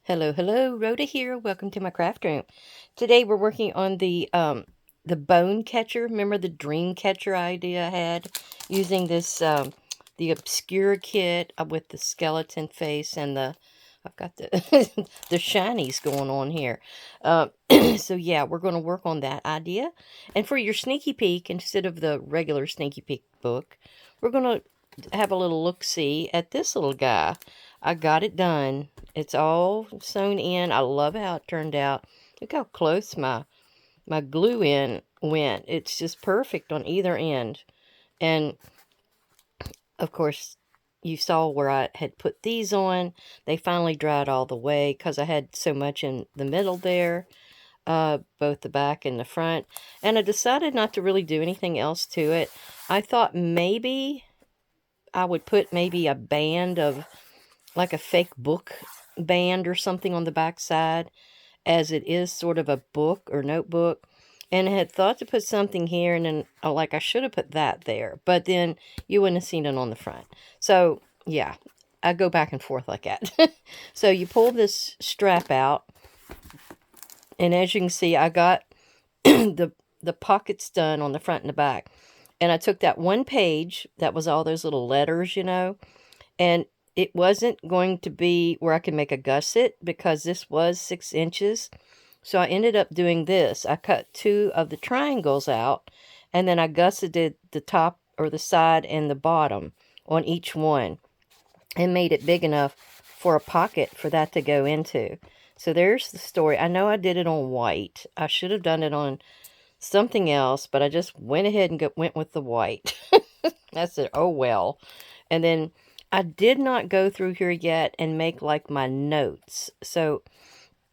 Hello, hello, Rhoda here. Welcome to my craft room. Today we're working on the bone catcher. Remember the dream catcher idea I had using this the obscure kit with the skeleton face and the I've got the the shinies going on here. So yeah, we're going to work on that idea. And for your sneaky peek, instead of the regular sneaky peek book, we're going to have a little look-see at this little guy. I got it done. It's all sewn in. I love how it turned out. Look how close my glue in went. It's just perfect on either end. And of course, you saw where I had put these on. They finally dried all the way because I had so much in the middle there, both the back and the front. And I decided not to really do anything else to it. I thought maybe I would put maybe a band of like a fake book band or something on the back side, as it is sort of a book or notebook. And I had thought to put something here, and then like I should have put that there, but then you wouldn't have seen it on the front. So yeah, I go back and forth like that. So you pull this strap out, and as you can see, I got the pockets done on the front and the back. And I took that one page that was all those little letters, and it wasn't going to be where I could make a gusset because this was 6 inches. So I ended up doing this. I cut 2 of the triangles out, and then I gusseted the top or the side and the bottom on each one and made it big enough for a pocket for that to go into. So there's the story. I know I did it on white. I should have done it on something else, but I just went ahead and went with the white. That's it. Oh well. And then I did not go through here yet and make like my notes. So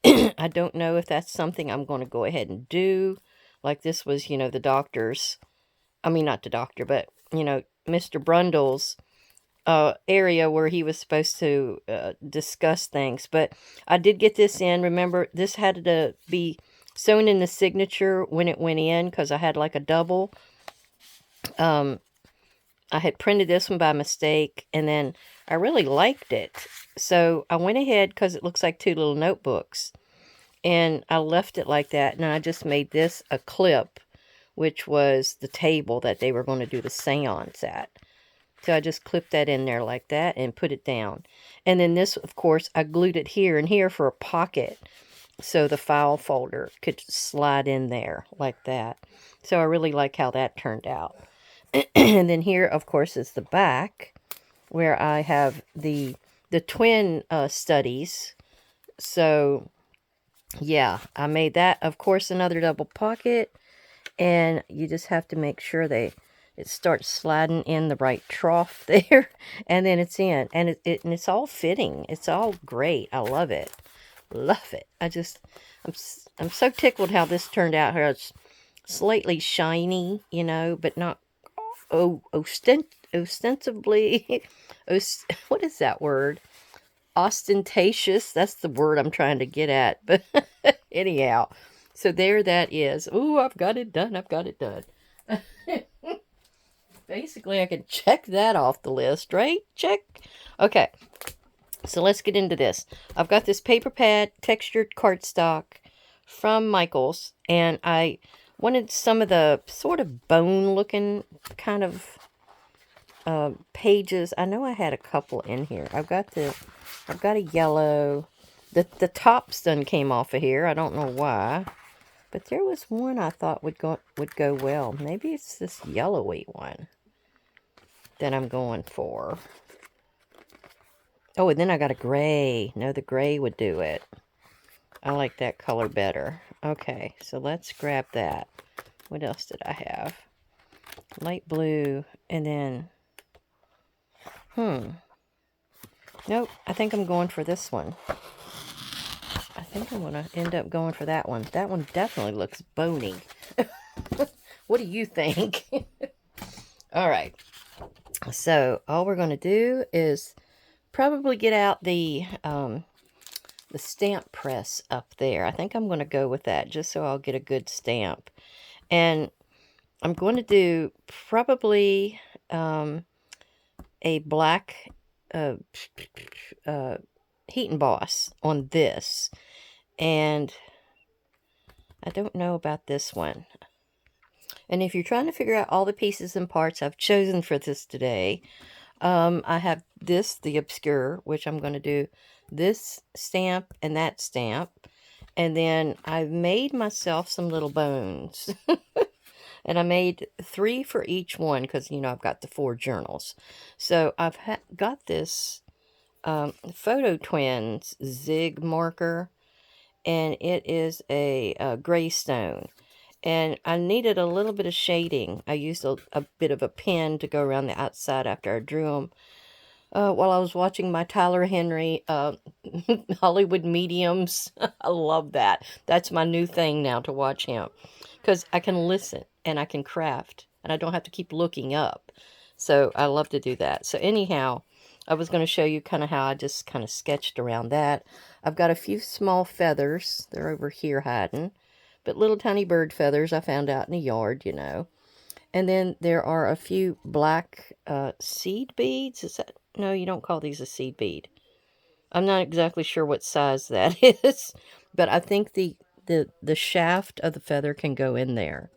I don't know if that's something I'm going to go ahead and do. Like this was, the doctor's, I mean, not the doctor, but, Mr. Brundle's area where he was supposed to discuss things. But I did get this in. Remember, this had to be sewn in the signature when it went in because I had like a double. I had printed this one by mistake, and then I really liked it. So I went ahead because it looks like 2 little notebooks. And I left it like that, and I just made this a clip, which was the table that they were going to do the seance at. So I just clipped that in there like that and put it down. And then this, of course, I glued it here and here for a pocket, so the file folder could slide in there like that. So I really like how that turned out. And then here, of course, is the back, where I have the twin studies. So yeah, I made that, of course, another double pocket, and you just have to make sure it starts sliding in the right trough there, and then it's in, and it's all fitting. It's all great. I love it. Love it. I'm so tickled how this turned out. How it's slightly shiny, but not ostensibly, what is that word? Ostentatious. That's the word I'm trying to get at. But anyhow, so there that is. Ooh, I've got it done. I've got it done. Basically, I can check that off the list, right? Check. Okay, so let's get into this. I've got this paper pad textured cardstock from Michael's, and I wanted some of the sort of bone looking kind of pages. I know I had a couple in here. I've got a yellow. The tops done came off of here. I don't know why, but there was one I thought would go well. Maybe it's this yellowy one that I'm going for. Oh, and then I got a gray. No, the gray would do it. I like that color better. Okay, so let's grab that. What else did I have? Light blue, and then nope, I think I'm going for this one. I think I'm going to end up going for that one. That one definitely looks bony. What do you think? All right. So all we're going to do is probably get out the stamp press up there. I think I'm going to go with that just so I'll get a good stamp. And I'm going to do probably a black heat emboss on this. And I don't know about this one. And if you're trying to figure out all the pieces and parts I've chosen for this today, I have this, the Obscure, which I'm going to do this stamp and that stamp. And then I've made myself some little bones. And I made 3 for each one because, you know, I've got the 4 journals. So I've got this Photo Twins Zig marker, and it is a gray stone. And I needed a little bit of shading. I used a bit of a pen to go around the outside after I drew them. While I was watching my Tyler Henry Hollywood Mediums. I love that. That's my new thing now, to watch him. Because I can listen and I can craft. And I don't have to keep looking up. So I love to do that. So anyhow, I was going to show you kind of how I just kind of sketched around that. I've got a few small feathers. They're over here hiding. But little tiny bird feathers I found out in the yard, you know. And then there are a few black seed beads. Is that... No, you don't call these a seed bead. I'm not exactly sure what size that is. But I think the shaft of the feather can go in there.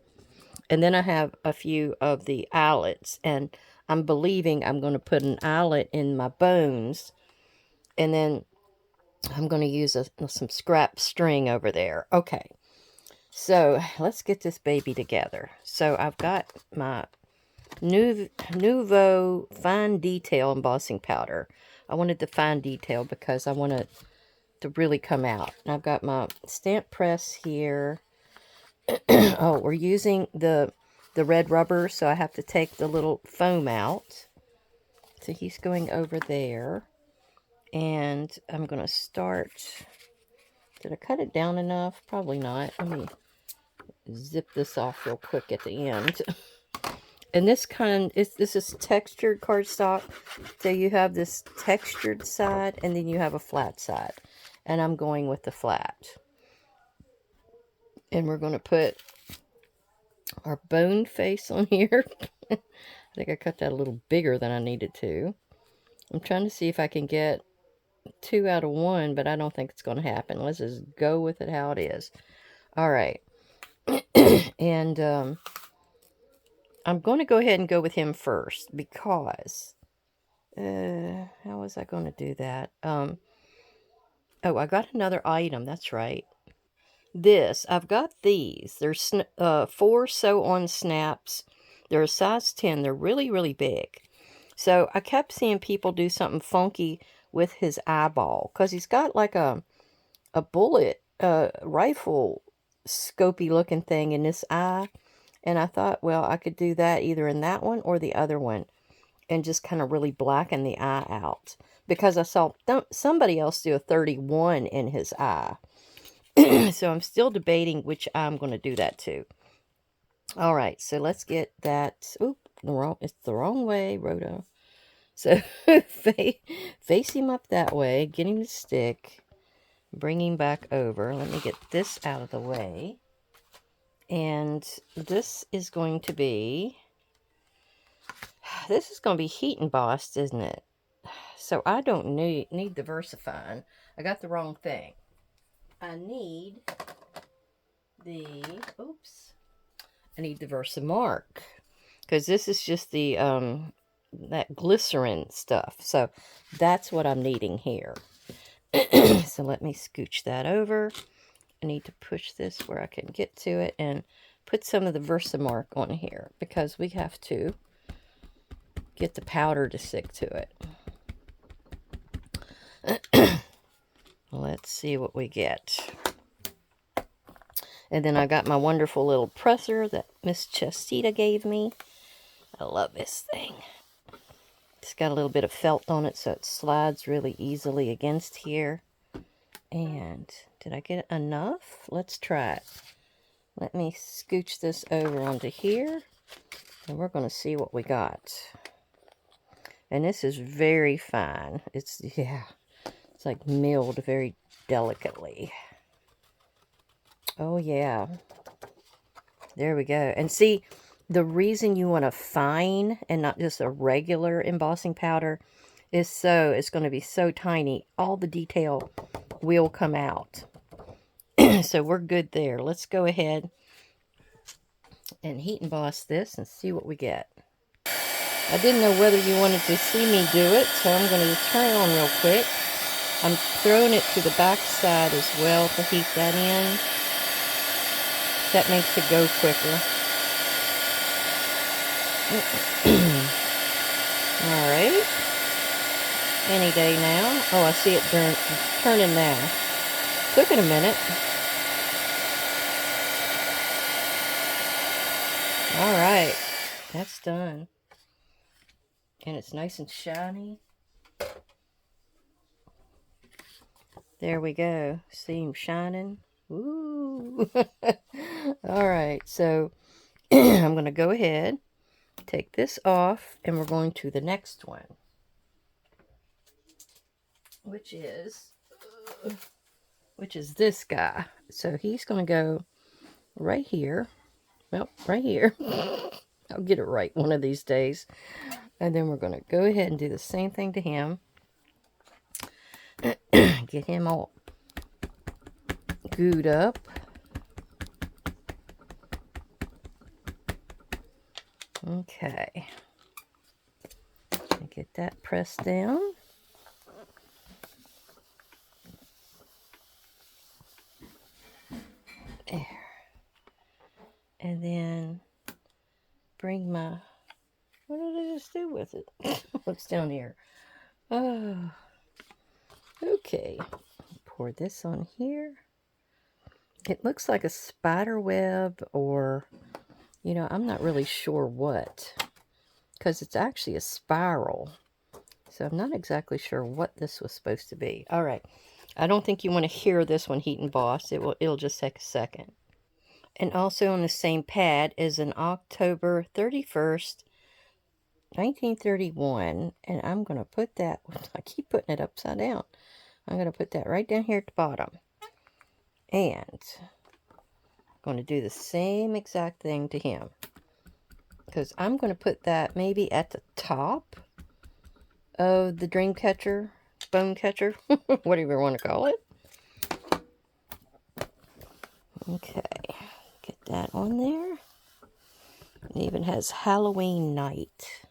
And then I have a few of the eyelets. And I'm believing I'm going to put an eyelet in my bones. And then I'm going to use some scrap string over there. Okay. So let's get this baby together. So I've got my Nouveau Fine Detail embossing powder. I wanted the fine detail because I want it to really come out. And I've got my stamp press here. Oh, we're using the red rubber, so I have to take the little foam out. So he's going over there. And I'm going to start... Did I cut it down enough? Probably not. Let me zip this off real quick at the end. And this is textured cardstock. So you have this textured side and then you have a flat side. And I'm going with the flat. And we're going to put our bone face on here. I think I cut that a little bigger than I needed to. I'm trying to see if I can get 2 out of 1, but I don't think it's going to happen. Let's just go with it how it is. All right. And I'm going to go ahead and go with him first because... how was I going to do that? Oh, I got another item. That's right. I've got these. There's 4 sew-on snaps. They're a size 10. They're really, really big. So I kept seeing people do something funky with his eyeball because he's got like a bullet rifle scopy looking thing in this eye. And I thought, well, I could do that either in that one or the other one and just kind of really blacken the eye out. Because I saw somebody else do a 31 in his eye. So I'm still debating which eye I'm going to do that to. All right, so let's get that. Oop, it's the wrong way, Rhoda. So face him up that way, get him to stick, bring him back over. Let me get this out of the way. And this is going to be heat embossed, isn't it? So I don't need the VersaFine. I got the wrong thing. I need the Versamark, because this is just the that glycerin stuff. So that's what I'm needing here. So let me scooch that over. I need to push this where I can get to it and put some of the Versamark on here because we have to get the powder to stick to it. Let's see what we get. And then I got my wonderful little presser that Miss Chestita gave me. I love this thing. It's got a little bit of felt on it, so it slides really easily against here. And did I get enough? Let's try it. Let me scooch this over onto here. And we're going to see what we got. And this is very fine. It's like milled very delicately. Oh, yeah. There we go. And see, the reason you want a fine and not just a regular embossing powder it's going to be so tiny. All the detail will come out. So we're good there. Let's go ahead and heat emboss this and see what we get. I didn't know whether you wanted to see me do it, so I'm going to turn it on real quick. I'm throwing it to the back side as well to heat that in. That makes it go quicker. Alright. Any day now. Oh, I see it turning now. Took it a minute. Alright. That's done. And it's nice and shiny. There we go. See him shining? Ooh. Alright, so I'm going to go ahead, take this off, and we're going to the next one. Which is this guy. So he's going to go right here. Well, right here. I'll get it right one of these days. And then we're going to go ahead and do the same thing to him. Get him all gooed up. Okay. Get that pressed down. There. And then bring my... What did I just do with it? What's down here? Oh. Okay. Pour this on here. It looks like a spider web or, you know, I'm not really sure what. Because it's actually a spiral. So I'm not exactly sure what this was supposed to be. All right. I don't think you want to hear this one heat embossed. It'll just take a second. And also on the same pad is an October 31st, 1931. And I'm going to put that, I keep putting it upside down. I'm going to put that right down here at the bottom. And I'm going to do the same exact thing to him. Because I'm going to put that maybe at the top of the dream catcher, bone catcher, whatever you want to call it. Okay, get that on there. It even has Halloween night.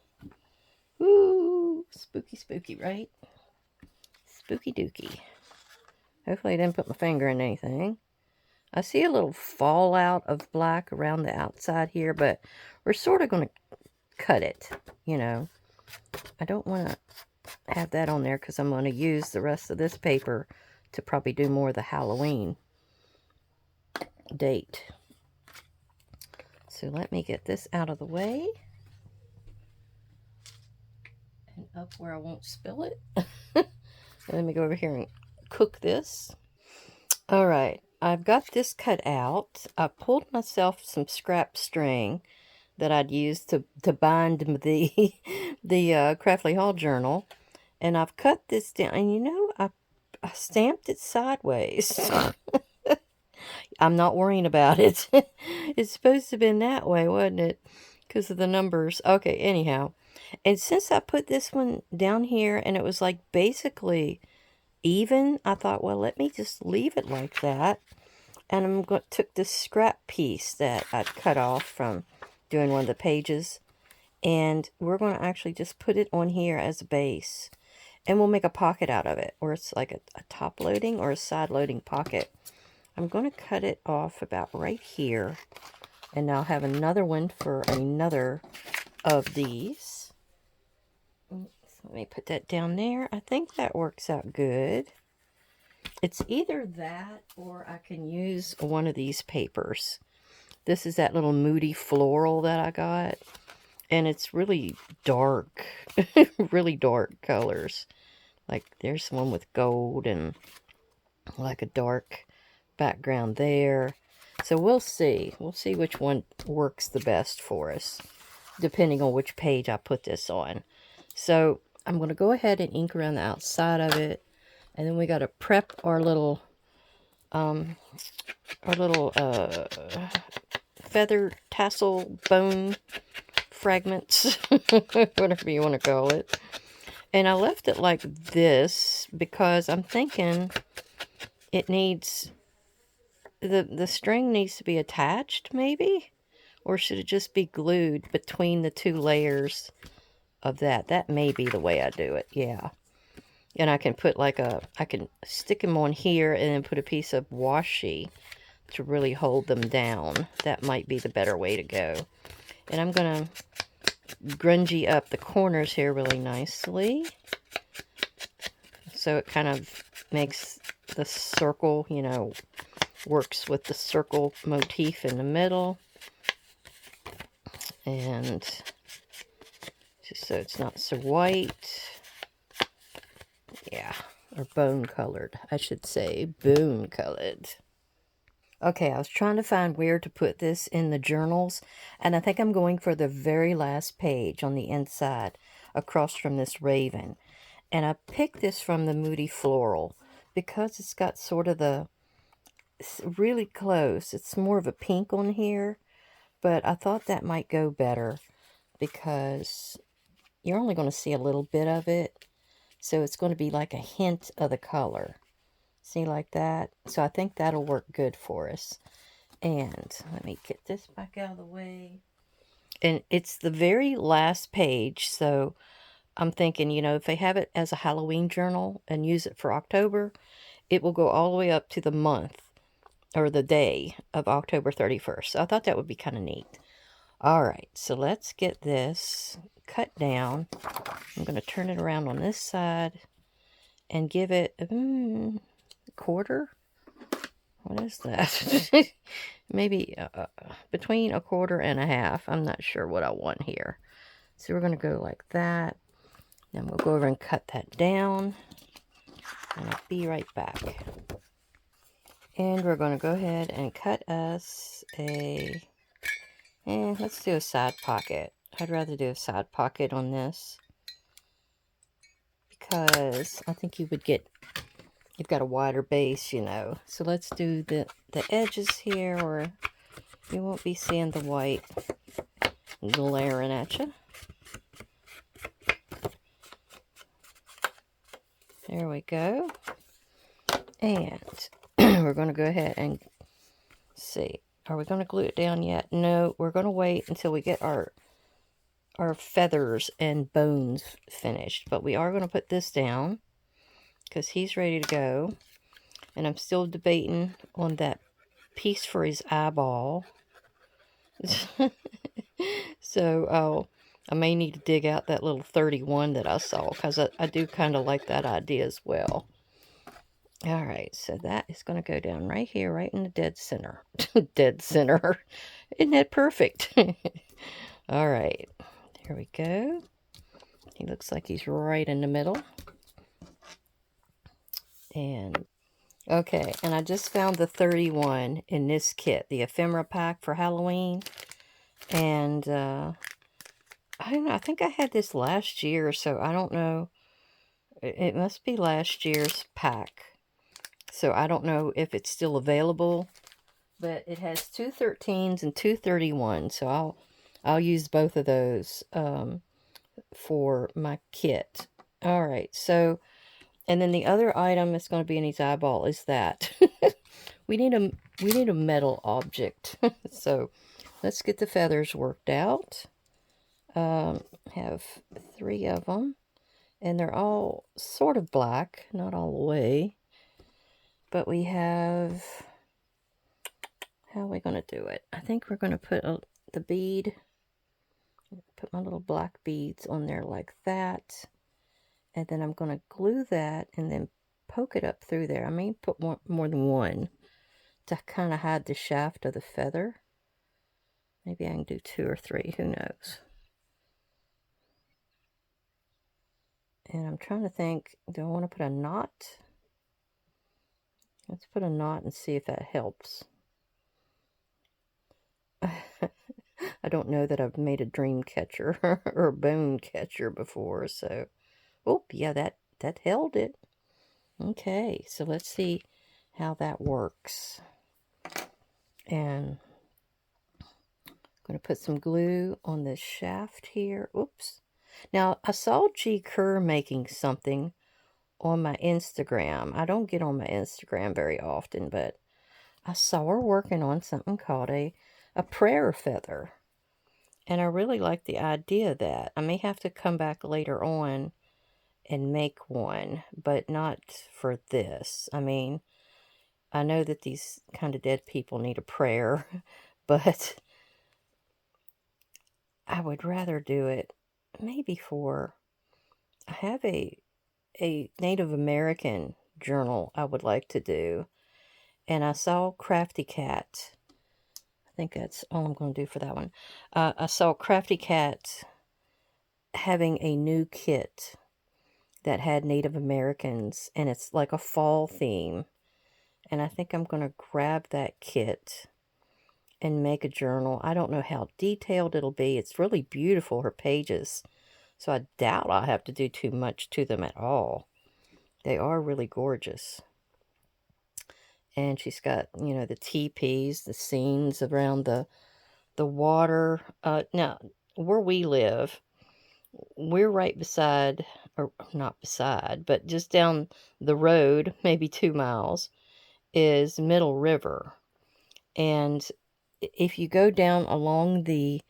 Ooh, spooky, spooky, right? Spooky dooky. Hopefully I didn't put my finger in anything. I see a little fallout of black around the outside here, but we're sort of going to cut it, you know. I don't want to have that on there because I'm going to use the rest of this paper to probably do more of the Halloween date. So let me get this out of the way. And up where I won't spill it. Let me go over here and cook this. Alright, I've got this cut out. I pulled myself some scrap string that I'd used to bind the Craftly Haul journal. And I've cut this down. And you know, I stamped it sideways. I'm not worrying about it. It's supposed to have been that way, wasn't it? Because of the numbers. Okay, anyhow. And since I put this one down here and it was like basically even, I thought, well, let me just leave it like that. And took this scrap piece that I'd cut off from doing one of the pages. And we're going to actually just put it on here as a base. And we'll make a pocket out of it. Or it's like a top loading or a side loading pocket. I'm going to cut it off about right here. And I'll have another one for another of these. So let me put that down there. I think that works out good. It's either that or I can use one of these papers. This is that little moody floral that I got. And it's really dark. Really dark colors. Like there's one with gold and like a dark background there. So we'll see. We'll see which one works the best for us, depending on which page I put this on. So I'm going to go ahead and ink around the outside of it. And then we got to prep our little feather tassel bone fragments, whatever you want to call it. And I left it like this because I'm thinking it needs, the string needs to be attached maybe? Or should it just be glued between the two layers of that? That may be the way I do it, yeah. And I can put like I can stick them on here and then put a piece of washi to really hold them down. That might be the better way to go. And I'm going to grungy up the corners here really nicely. So it kind of makes the circle, you know, works with the circle motif in the middle. And just so it's not so white. Yeah, or bone colored, I should say, bone colored. Okay, I was trying to find where to put this in the journals, and I think I'm going for the very last page on the inside, across from this raven. And I picked this from the Moody Floral because it's got sort of it's really close. It's more of a pink on here, but I thought that might go better because you're only going to see a little bit of it, so it's going to be like a hint of the color. See, like that? So I think that'll work good for us. And let me get this back out of the way. And it's the very last page, so I'm thinking, you know, if they have it as a Halloween journal and use it for October, it will go all the way up to the month or the day of October 31st. So I thought that would be kind of neat. All right, so let's get this cut down. I'm going to turn it around on this side and give it a quarter. What is that? Maybe between a quarter and a half. I'm not sure what I want here. So we're going to go like that. Then we'll go over and cut that down. And I'll be right back. And we're going to go ahead and cut us let's do a side pocket. I'd rather do a side pocket on this, because I think you've got a wider base, you know. So let's do the edges here, or you won't be seeing the white glaring at you. There we go. And we're going to go ahead and see. Are we going to glue it down yet? No, we're going to wait until we get our feathers and bones finished. But we are going to put this down because he's ready to go. And I'm still debating on that piece for his eyeball. So I may need to dig out that little 31 that I saw, because I do kind of like that idea as well. All right, so that is going to go down right here, right in the dead center. Dead center. Isn't that perfect? All right, there we go. He looks like he's right in the middle. And okay, and I just found the 31 in this kit, the ephemera pack for Halloween. And I don't know, I think I had this last year or so. I don't know. It must be last year's pack. So I don't know if it's still available. But it has two 13s and two 31s. So I'll use both of those for my kit. All right, so, and then the other item that's going to be in his eyeball is that we need a metal object. So let's get the feathers worked out. Have 3 of them, and they're all sort of black, not all the way. But we have, how are we going to do it? I think we're going to put the bead, put my little black beads on there like that. And then I'm going to glue that and then poke it up through there. I may put more than one to kind of hide the shaft of the feather. Maybe I can do 2 or 3, who knows. And I'm trying to think, do I want to put a knot? Let's put a knot and see if that helps. I don't know that I've made a dream catcher or a bone catcher before, so... Oh, yeah, that held it. Okay, so let's see how that works. And I'm going to put some glue on the shaft here. Oops. Now, I saw G. Kerr making something on my Instagram. I don't get on my Instagram very often, but I saw her working on something called a prayer feather. And I really like the idea of that. I may have to come back later on and make one, but not for this. I mean, I know that these kind of dead people need a prayer, but I would rather do it maybe for, I have a Native American journal I would like to do, and I saw Crafty Cat. I think that's all I'm going to do for that one. I saw Crafty Cat having a new kit that had Native Americans, and it's like a fall theme. And I think I'm going to grab that kit and make a journal. I don't know how detailed it'll be. It's really beautiful, her pages. So I doubt I'll have to do too much to them at all. They are really gorgeous. And she's got, you know, the teepees, the scenes around the water. Now, where we live, we're right beside, or not beside, but just down the road, maybe 2 miles, is Middle River. And if you go down along the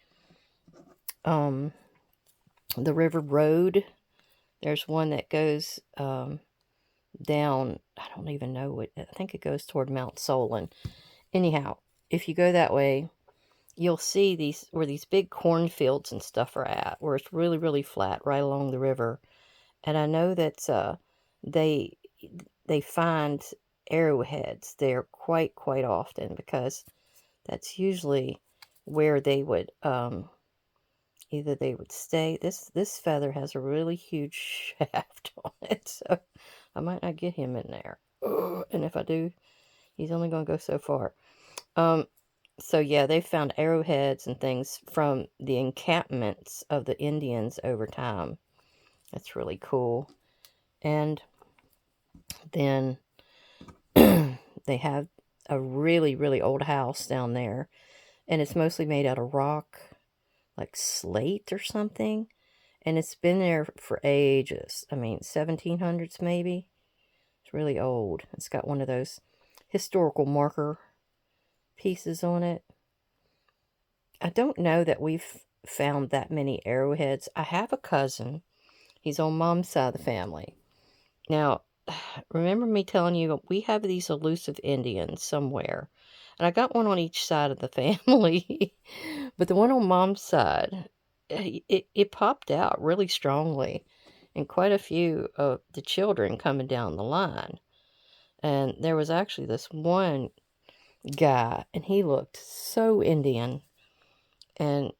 river road, there's one that goes down, I don't even know what, I think it goes toward Mount Solon. Anyhow, if you go that way, you'll see these, where these big cornfields and stuff are at, where it's really, really flat right along the river. And I know that they find arrowheads there quite often, because that's usually where they would either they would stay. This feather has a really huge shaft on it, so I might not get him in there. And if I do, he's only going to go so far. So yeah, they found arrowheads and things from the encampments of the Indians over time. That's really cool. And then they have a really, really old house down there, and it's mostly made out of rock, like slate or something. And it's been there for ages. I mean, 1700s maybe. It's really old. It's got one of those historical marker pieces on it. I don't know that we've found that many arrowheads. I have a cousin. He's on Mom's side of the family. Now, remember me telling you, we have these elusive Indians somewhere. And I got one on each side of the family. But the one on Mom's side, it popped out really strongly. And quite a few of the children coming down the line. And there was actually this one guy, and he looked so Indian. And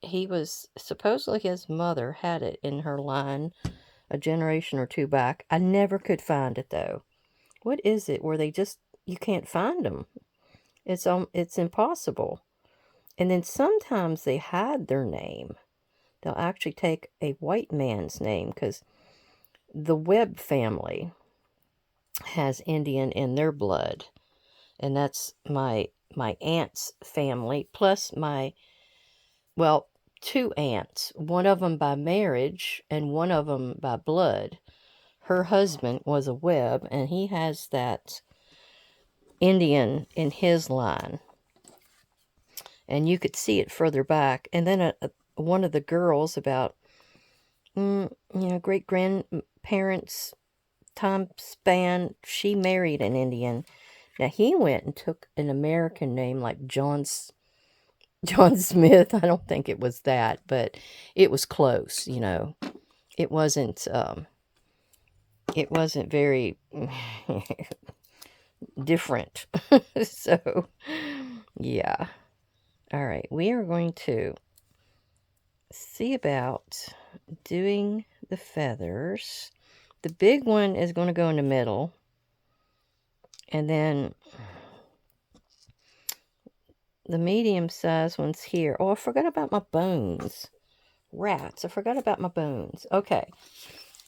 he was, supposedly his mother had it in her line a generation or two back. I never could find it, though. What is it where they just, you can't find them? It's impossible. And then sometimes they hide their name. They'll actually take a white man's name, because the Webb family has Indian in their blood. And that's my aunt's family, plus well, 2 aunts. One of them by marriage and one of them by blood. Her husband was a Webb, and he has that Indian in his line. And you could see it further back. And then one of the girls, about, great-grandparents' time span, she married an Indian. Now, he went and took an American name like John Smith. I don't think it was that, but it was close, It wasn't very different. So, yeah. All right, we are going to see about doing the feathers. The big one is going to go in the middle. And then the medium-sized one's here. Oh, I forgot about my bones. Rats, I forgot about my bones. Okay,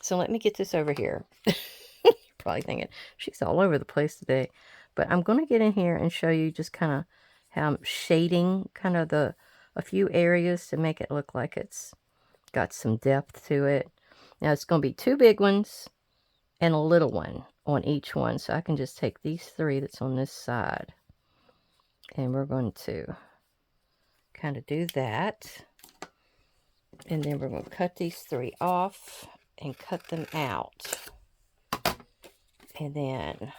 so let me get this over here. You're probably thinking, she's all over the place today. But I'm going to get in here and show you just kind of how I'm shading kind of a few areas to make it look like it's Got some depth to it. Now it's going to be 2 big ones and a little one on each one. So I can just take these 3 that's on this side. And we're going to kind of do that. And then we're going to cut these 3 off and cut them out. And then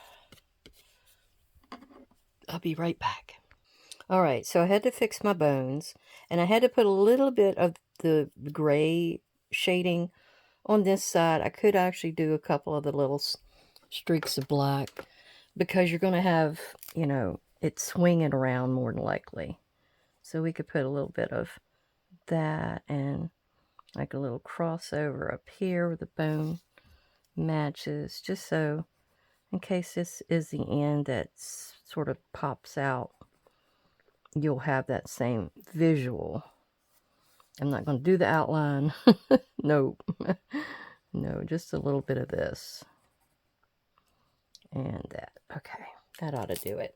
I'll be right back. Alright, so I had to fix my bones. And I had to put a little bit of the gray shading on this side. I could actually do a couple of the little streaks of black, because you're going to have, you know, it swinging around more than likely. So we could put a little bit of that and like a little crossover up here where the bone matches, just so in case this is the end that sort of pops out, you'll have that same visual. I'm not going to do the outline. No. No, just a little bit of this. And that. Okay, that ought to do it.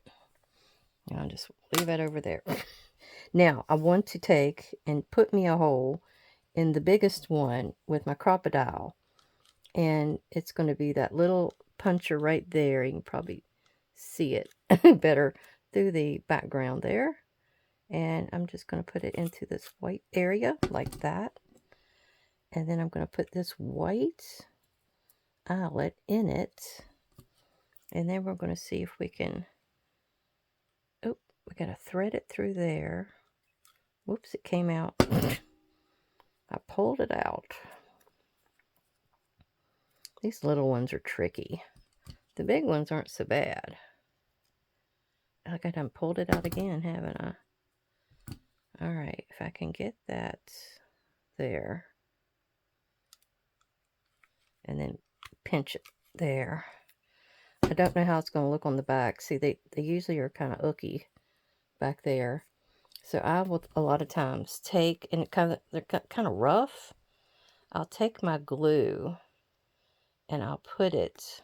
I'll just leave it over there. Now, I want to take and put me a hole in the biggest one with my crocodile. And it's going to be that little puncher right there. You can probably see it better through the background there. And I'm just going to put it into this white area like that. And then I'm going to put this white eyelet in it. And then we're going to see if we can... Oh, we got to thread it through there. Whoops, it came out. I pulled it out. These little ones are tricky. The big ones aren't so bad. Look, I done pulled it out again, haven't I? Alright, if I can get that there. And then pinch it there. I don't know how it's going to look on the back. See, they usually are kind of ooky back there. So I will a lot of times take, and they're kind of rough. I'll take my glue and I'll put it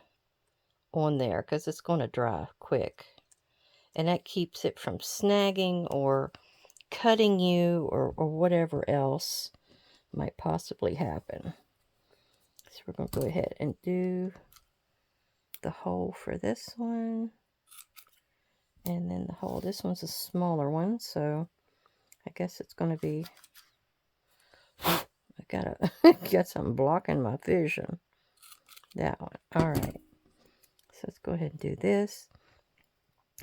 on there because it's going to dry quick. And that keeps it from snagging or cutting you or whatever else might possibly happen. So we're going to go ahead and do the hole for this one. And then the hole, this one's a smaller one, so I guess it's going to be, I got something blocking my vision. That one. Alright. So let's go ahead and do this.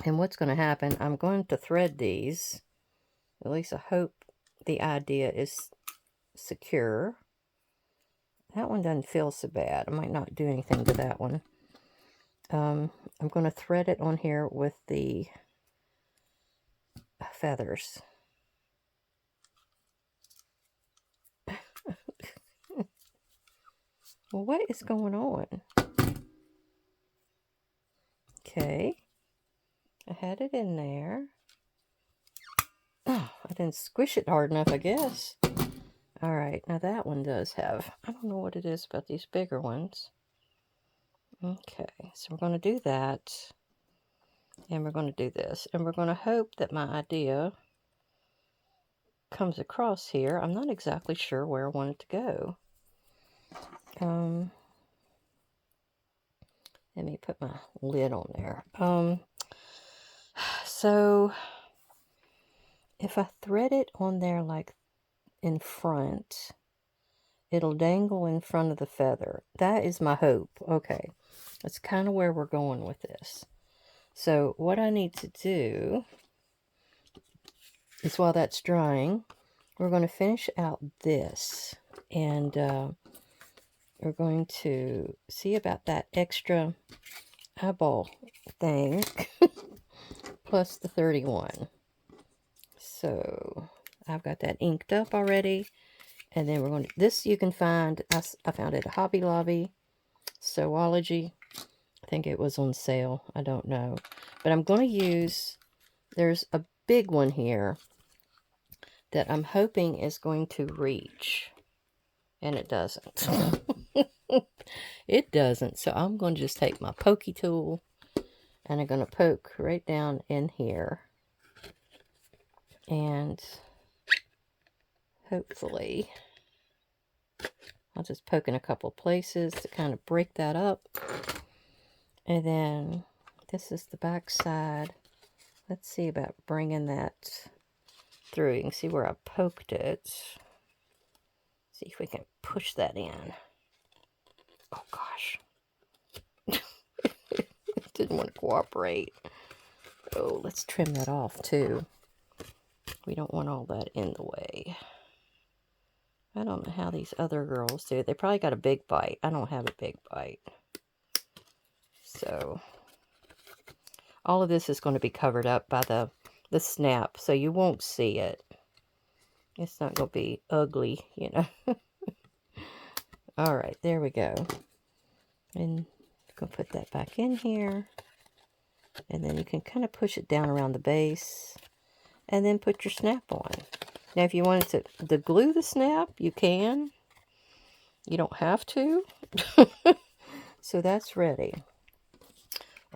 And what's going to happen, I'm going to thread these. At least I hope the idea is secure. That one doesn't feel so bad. I might not do anything to that one. I'm going to thread it on here with the feathers. Well, what is going on? Okay. I had it in there. Oh, I didn't squish it hard enough, I guess. Alright, now that one does have... I don't know what it is about these bigger ones. Okay, so we're going to do that. And we're going to do this. And we're going to hope that my idea comes across here. I'm not exactly sure where I want it to go. Let me put my lid on there. So if I thread it on there like in front, it'll dangle in front of the feather. That is my hope. Okay, that's kind of where we're going with this. So what I need to do is, while that's drying, we're going to finish out this. And we're going to see about that extra eyeball thing plus the 31. So I've got that inked up already. And then we're going to, this you can find, I found it at Hobby Lobby, Sewology. I think it was on sale. I don't know. But I'm going to use, there's a big one here that I'm hoping is going to reach. And it doesn't. It doesn't. So I'm going to just take my pokey tool and I'm going to poke right down in here. And hopefully I'll just poke in a couple places to kind of break that up. And then this is the back side. Let's see about bringing that through. You can see where I poked it. See if we can push that in. Oh gosh. It didn't want to cooperate. Oh, let's trim that off too. We don't want all that in the way. I don't know how these other girls do. They probably got a big bite. I don't have a big bite. So, all of this is going to be covered up by the snap, so you won't see it. It's not going to be ugly, you know. Alright, there we go. And I'm going to put that back in here. And then you can kind of push it down around the base. And then put your snap on. Now, if you wanted to glue the snap, you can. You don't have to. So that's ready.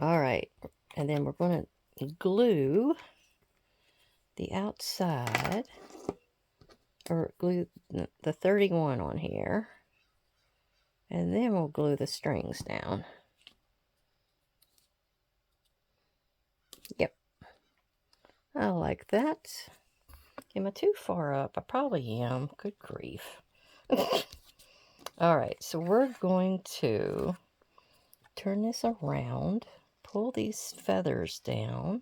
Alright, and then we're going to glue the outside, or glue the 31 on here, and then we'll glue the strings down. Yep. I like that. Am I too far up? I probably am. Good grief. Alright, so we're going to turn this around, pull these feathers down,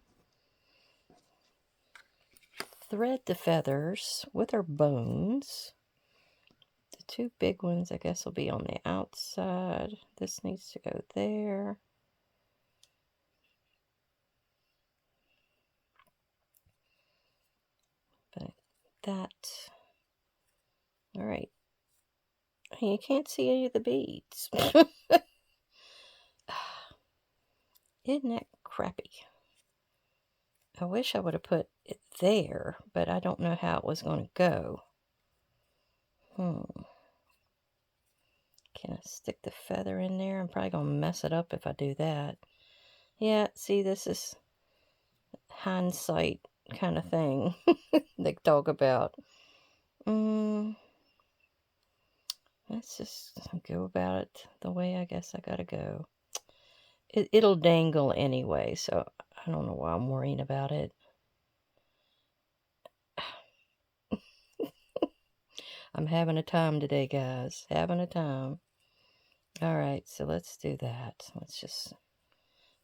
thread the feathers with our bones. The two big ones, I guess, will be on the outside. This needs to go there. Like that. Alright. You can't see any of the beads. Isn't that crappy? I wish I would have put it there, but I don't know how it was going to go. Can I stick the feather in there? I'm probably going to mess it up if I do that. Yeah, see, this is hindsight kind of thing they talk about. Let's just go about it the way I guess I gotta go. It'll dangle anyway, so I don't know why I'm worrying about it. I'm having a time today, guys. Having a time. Alright, so let's do that. Let's just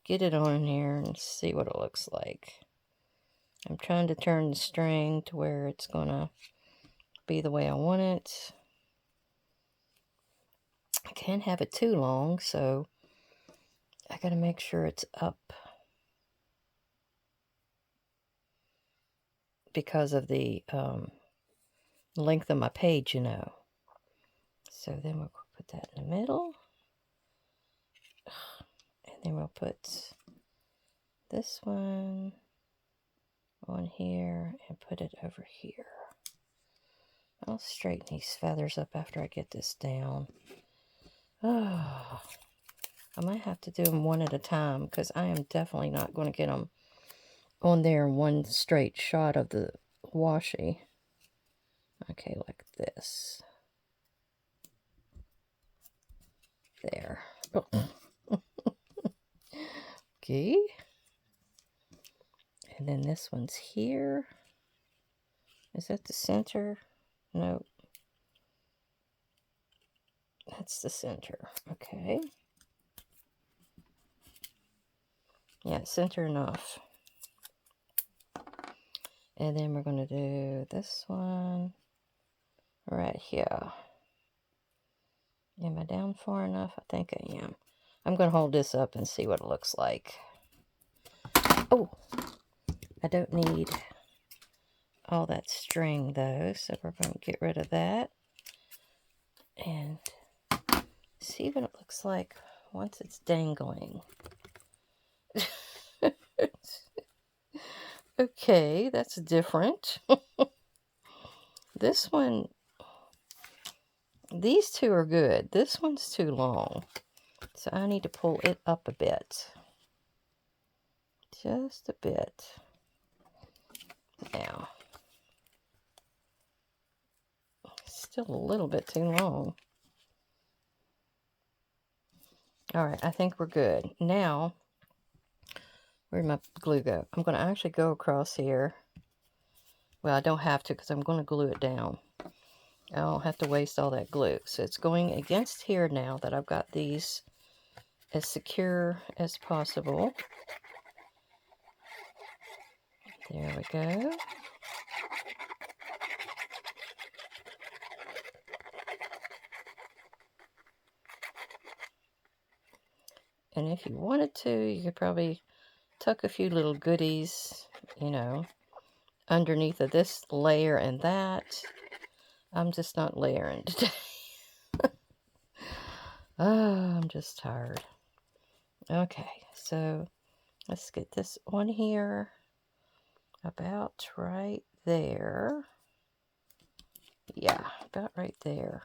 get it on here and see what it looks like. I'm trying to turn the string to where it's gonna be the way I want it. I can't have it too long, so I gotta make sure it's up because of the length of my page, you know. So then we'll put that in the middle. And then we'll put this one on here and put it over here. I'll straighten these feathers up after I get this down. Oh, I might have to do them one at a time because I am definitely not going to get them on there in one straight shot of the washi. Okay, like this. There. Oh. Okay. And then this one's here. Is that the center? No. That's the center. Okay. Yeah, center enough. And then we're going to do this one right here. Am I down far enough? I think I am. I'm going to hold this up and see what it looks like. Oh, I don't need all that string though, so we're going to get rid of that. And see what it looks like once it's dangling. Okay, that's different. This one, these two are good. This one's too long. So I need to pull it up a bit. Just a bit. Now, still a little bit too long. All right, I think we're good. Now, where'd my glue go? I'm going to actually go across here. Well, I don't have to because I'm going to glue it down. I don't have to waste all that glue. So it's going against here now that I've got these as secure as possible. There we go. And if you wanted to, you could probably tuck a few little goodies, you know, underneath of this layer and that. I'm just not layering today. Oh, I'm just tired. Okay, so let's get this on here about right there. Yeah, about right there.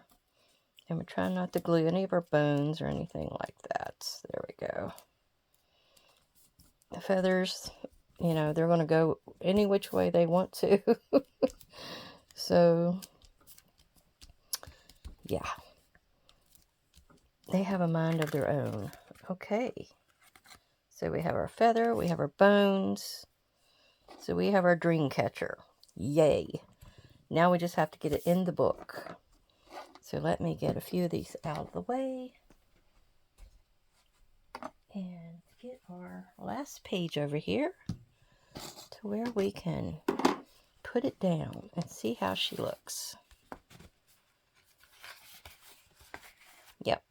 And we're trying not to glue any of our bones or anything like that. There we go. The feathers, you know, they're going to go any which way they want to. So, yeah. They have a mind of their own. Okay. So we have our feather, we have our bones. So we have our dream catcher. Yay. Now we just have to get it in the book. So let me get a few of these out of the way. And get our last page over here to where we can put it down and see how she looks. Yep.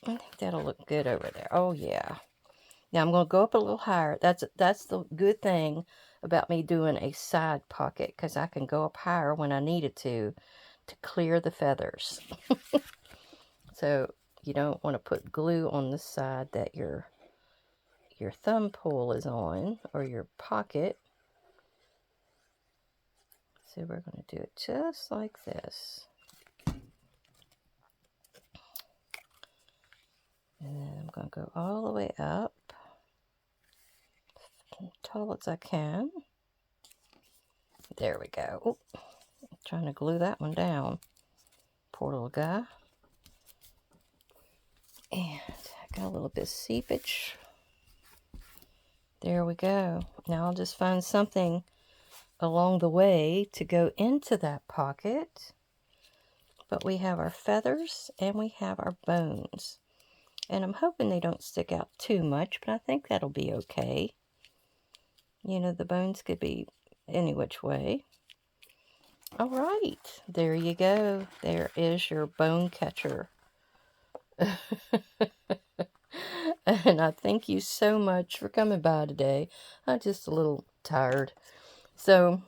I think that'll look good over there. Oh, yeah. Now I'm going to go up a little higher. That's the good thing about me doing a side pocket, because I can go up higher when I needed to clear the feathers. So you don't want to put glue on the side that your thumb pull is on, or your pocket. So we're going to do it just like this. And then I'm going to go all the way up, as tall as I can. There we go. Oh, I'm trying to glue that one down. Poor little guy. And I got a little bit of seepage. There we go. Now I'll just find something along the way to go into that pocket. But we have our feathers and we have our bones. And I'm hoping they don't stick out too much, but I think that'll be okay. You know, the bones could be any which way. All right, there you go. There is your bone catcher. And I thank you so much for coming by today. I'm just a little tired. So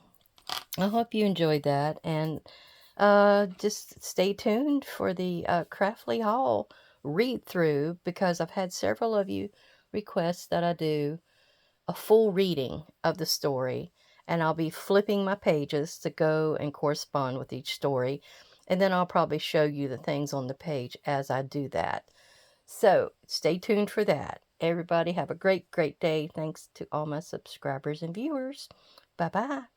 I hope you enjoyed that. And just stay tuned for the Craftly Haul read through, because I've had several of you request that I do a full reading of the story, and I'll be flipping my pages to go and correspond with each story, and then I'll probably show you the things on the page as I do that. So stay tuned for that. Everybody have a great day. Thanks to all my subscribers and viewers. Bye bye.